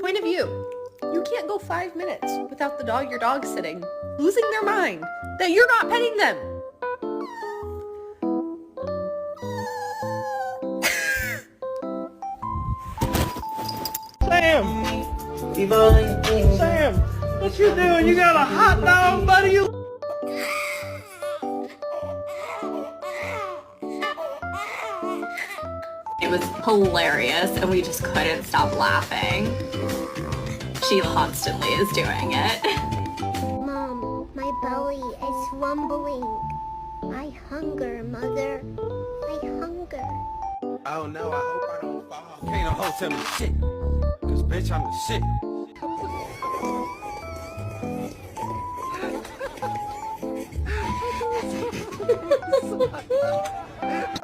point of view. You can't go 5 minutes without your dog sitting, losing their mind that you're not petting them. Sam, what you doing? You got a hot dog, buddy? It was hilarious and we just couldn't stop laughing. She constantly is doing it. Mom, my belly is rumbling. I hunger, Mother. I hunger. Oh no, I hope I don't fall. Can't no hoe tell me shit. Cause bitch, I'm the shit.